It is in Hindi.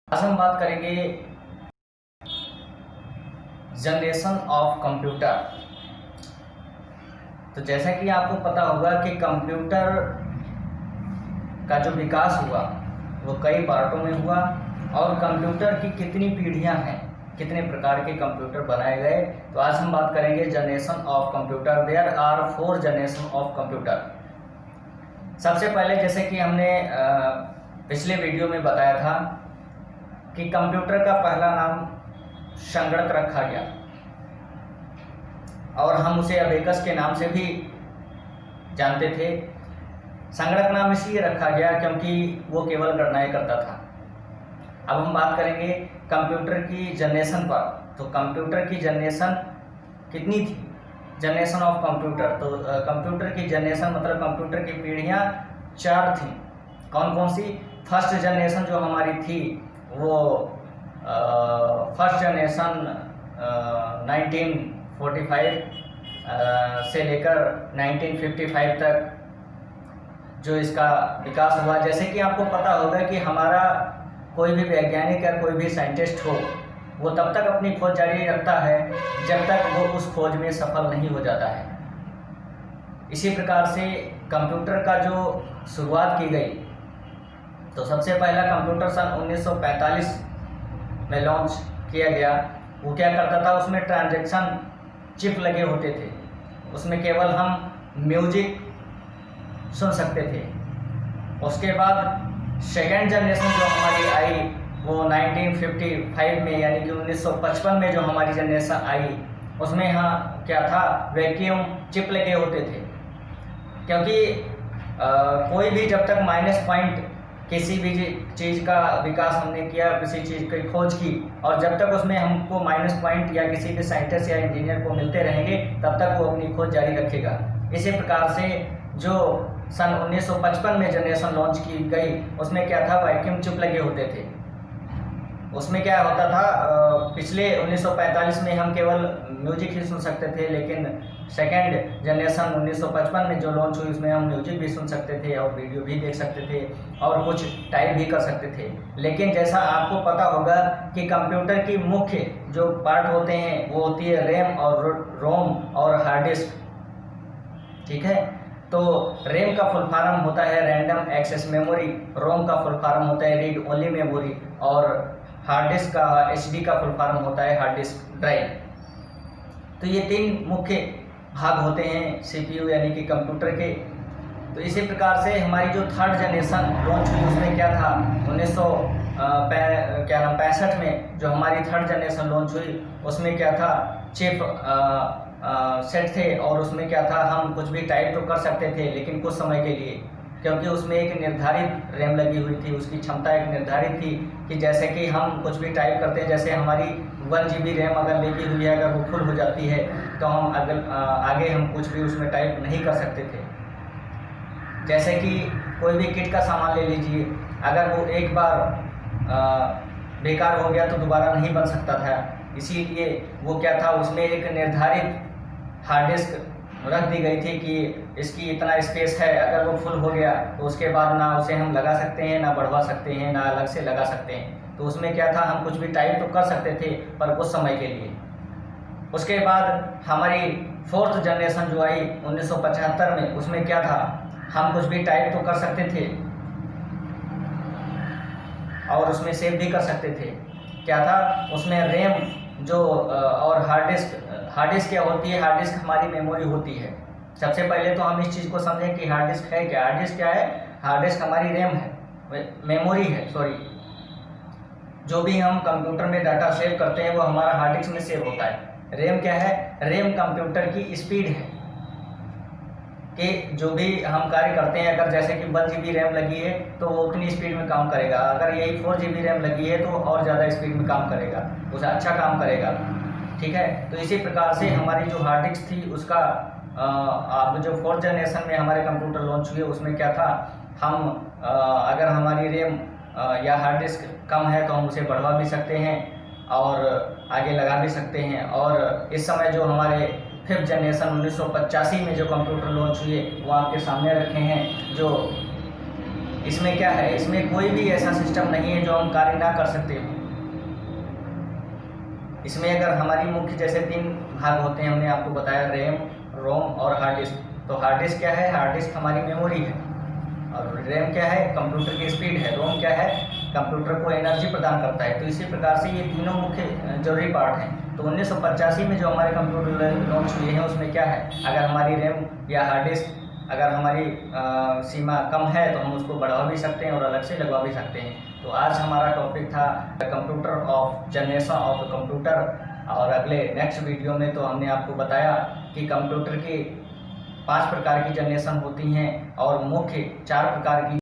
आज हम बात करेंगे जनरेशन ऑफ कंप्यूटर। तो जैसा कि आपको पता होगा कि कंप्यूटर का जो विकास हुआ वो कई पार्टों में हुआ और कंप्यूटर की कितनी पीढ़ियां हैं, कितने प्रकार के कंप्यूटर बनाए गए। तो आज हम बात करेंगे generation of computer. There are 4 generation of computer. सबसे पहले जैसे कि हमने पिछले वीडियो में बताया था कि कंप्यूटर का पहला नाम संगणक रखा गया और हम उसे अबेकस के नाम से भी जानते थे। संगणक नाम इसलिए रखा गया क्योंकि वो केवल गणनाएं करता था। अब हम बात करेंगे कंप्यूटर की जनरेशन पर। तो कंप्यूटर की जनरेशन कितनी थी, जनरेशन ऑफ कंप्यूटर। तो कंप्यूटर की जनरेशन मतलब कंप्यूटर की पीढ़ियाँ 4 थी। कौन कौन सी? फर्स्ट जनरेशन जो हमारी थी वो फर्स्ट जनरेशन 1945 से लेकर 1955 तक जो इसका विकास हुआ। जैसे कि आपको पता होगा कि हमारा कोई भी वैज्ञानिक या कोई भी साइंटिस्ट हो वो तब तक अपनी खोज जारी रखता है जब तक वो उस खोज में सफल नहीं हो जाता है। इसी प्रकार से कंप्यूटर का जो शुरुआत की गई तो सबसे पहला कंप्यूटर सन 1945 में लॉन्च किया गया। वो क्या करता था, उसमें ट्रांजैक्शन चिप लगे होते थे, उसमें केवल हम म्यूजिक सुन सकते थे। उसके बाद सेकेंड जनरेशन जो हमारी आई वो 1955 में यानी कि 1955 में जो हमारी जनरेशन आई उसमें हाँ क्या था, वैक्यूम चिप लगे होते थे। क्योंकि कोई भी जब तक माइनस पॉइंट किसी भी चीज़ का विकास हमने किया, किसी चीज़ की खोज की और जब तक उसमें हमको माइनस पॉइंट या किसी भी साइंटिस्ट या इंजीनियर को मिलते रहेंगे तब तक वो अपनी खोज जारी रखेगा। इसी प्रकार से जो सन 1955 में जनरेशन लॉन्च की गई उसमें क्या था, वैक्यूम चिप लगे होते थे। उसमें क्या होता था, पिछले 1945 में हम केवल म्यूजिक ही सुन सकते थे, लेकिन सेकेंड जनरेशन 1955 में जो लॉन्च हुई उसमें हम म्यूजिक भी सुन सकते थे और वीडियो भी देख सकते थे और कुछ टाइप भी कर सकते थे। लेकिन जैसा आपको पता होगा कि कंप्यूटर की मुख्य जो पार्ट होते हैं वो होती है रैम और रोम और हार्ड डिस्क। ठीक है, तो रैम का फुल फॉर्म होता है रैंडम एक्सेस मेमोरी, रोम का फुल फॉर्म होता है रीड ओनली मेमोरी और हार्ड डिस्क का एचडी का फुल फॉर्म होता है हार्ड डिस्क ड्राइव। तो ये 3 मुख्य भाग होते हैं सीपीयू यानी कि कंप्यूटर के। तो इसी प्रकार से हमारी जो थर्ड जनरेशन लॉन्च हुई उसमें क्या था, 1965 में जो हमारी थर्ड जनरेशन लॉन्च हुई उसमें क्या था, चिप सेट थे और उसमें क्या था, हम कुछ भी टाइप तो कर सकते थे लेकिन कुछ समय के लिए, क्योंकि उसमें एक निर्धारित रैम लगी हुई थी, उसकी क्षमता एक निर्धारित थी कि जैसे कि हम कुछ भी टाइप करते हैं, जैसे हमारी 1 GB रैम अगर लगी हुई है, अगर वो फुल हो जाती है तो हम आगे हम कुछ भी उसमें टाइप नहीं कर सकते थे। जैसे कि कोई भी किट का सामान ले लीजिए, अगर वो एक बार बेकार हो गया तो दोबारा नहीं बन सकता था, इसीलिए वो क्या था, उसमें एक निर्धारित हार्ड डिस्क रख दी गई थी कि इसकी इतना स्पेस है, अगर वो फुल हो गया तो उसके बाद ना उसे हम लगा सकते हैं, ना बढ़वा सकते हैं, ना अलग से लगा सकते हैं। तो उसमें क्या था, हम कुछ भी टाइप तो कर सकते थे पर कुछ समय के लिए। उसके बाद हमारी 4th जनरेशन जो आई 1975 में, उसमें क्या था, हम कुछ भी टाइप तो कर सकते थे और उसमें सेव भी कर सकते थे। क्या था उसमें, रैम जो और हार्ड डिस्क क्या होती है, हार्ड डिस्क हमारी मेमोरी होती है। सबसे पहले तो हम इस चीज़ को समझें कि हार्ड डिस्क है क्या। हार्ड डिस्क क्या है, हार्ड डिस्क हमारी रैम है, मेमोरी है, सॉरी। जो भी हम कंप्यूटर में डाटा सेव करते हैं वो हमारा हार्ड डिस्क में सेव होता है। रैम क्या है, रैम कंप्यूटर की स्पीड है कि जो भी हम कार्य करते हैं, अगर जैसे कि 1 GB रैम लगी है तो वो उतनी स्पीड में काम करेगा, अगर यही 4 GB रैम लगी है तो और ज़्यादा स्पीड में काम करेगा, उसे अच्छा काम करेगा। ठीक है, तो इसी प्रकार से हमारी जो हार्ड डिस्क थी उसका अब जो 4th जनरेशन में हमारे कंप्यूटर लॉन्च हुए उसमें क्या था, हम अगर हमारी रैम या हार्ड डिस्क कम है तो हम उसे बढ़वा भी सकते हैं और आगे लगा भी सकते हैं। और इस समय जो हमारे 5th जनरेशन 1985 में जो कंप्यूटर लॉन्च हुए वो आपके सामने रखे हैं, जो इसमें क्या है, इसमें कोई भी ऐसा सिस्टम नहीं है जो हम कार्य ना कर सकते हो। इसमें अगर हमारी मुख्य जैसे 3 भाग होते हैं, हमने आपको बताया रैम, रोम और हार्ड डिस्क। तो हार्ड डिस्क क्या है, हार्ड डिस्क हमारी मेमोरी है, और रैम क्या है, कंप्यूटर की स्पीड है, रोम क्या है, कंप्यूटर को एनर्जी प्रदान करता है। तो इसी प्रकार से ये तीनों मुख्य जरूरी पार्ट हैं। तो 1985 में जो हमारे कंप्यूटर लॉन्च हुए हैं उसमें क्या है, अगर हमारी रैम या हार्ड डिस्क अगर हमारी सीमा कम है तो हम उसको बढ़ा भी सकते हैं और अलग से लगवा भी सकते हैं। तो आज हमारा टॉपिक था computer of generation of computer, और अगले नेक्स्ट वीडियो में तो हमने आपको बताया कि कंप्यूटर की 5 प्रकार की जनरेशन होती हैं और मुख्य 4 प्रकार की